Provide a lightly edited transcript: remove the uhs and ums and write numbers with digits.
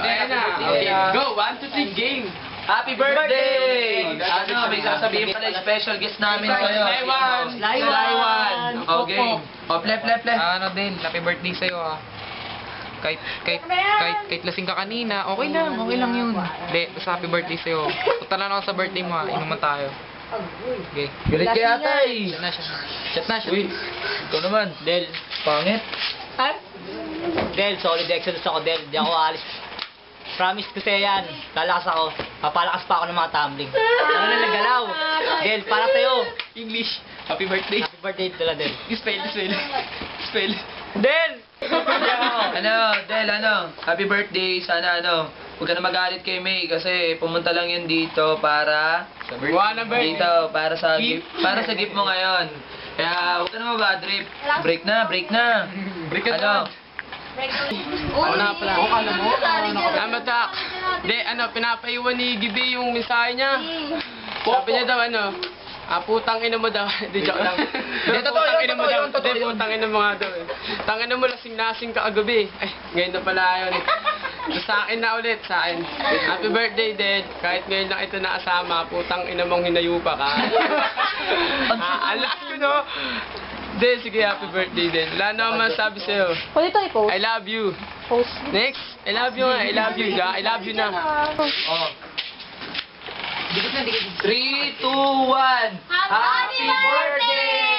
Ayan na. Okay, go. 1, 2, 3, game. Happy birthday! Ano, may sasabihin pala yung special guest namin sa'yo. Sly1. Sly1. Okay. O, plep. Ano din, happy birthday sa'yo ah. Kahit lasing ka kanina, okay lang yun. Hindi, basta happy birthday sa'yo. Punta lang ako sa birthday mo ah, inuman tayo. Okay. Galit kaya tay. Chat na. Uy, ikaw naman. Del, Pangit. Del, solid exodus ako, Del. Di ako alis. Promise ko sa'yo yan. Lalakas ako. Papalakas pa ako ng mga tumbling. Ano na nagalaw? Del, para sa'yo. English. Happy birthday. Happy birthday tala, Del. Spell. Del! Del, happy birthday. Sana huwag ka na magalit kay May kasi pumunta lang yun dito para Buwan na birthday. dito para sa gift mo ngayon. Kaya huwag ka na mabadrip. Break na. Break na. Ano pala? Alam mo? Amatak. Hindi, pinapaiwan ni Gibi yung mensahe niya. Sabi niya daw, putang ina mo daw. Hindi, joke lang. Hindi, putang ina mo daw. Hindi, putang ina mo nga daw. Tangin na mo, lasing-lasing ka kagabi. Ay, ngayon na pala yun. Sa akin na ulit, sa akin. Happy birthday, Dad. Kahit ngayon lang ito nakasama, putang ina mong hinayupa ka. Alam ko, no? Hindi, sige, happy birthday, Dad. Wala naman sabi sa'yo. Pwede tayo post. I love you. Post. Next, I love you nga. I love you. I love you na. Oh. 3, 2, 1. Happy birthday!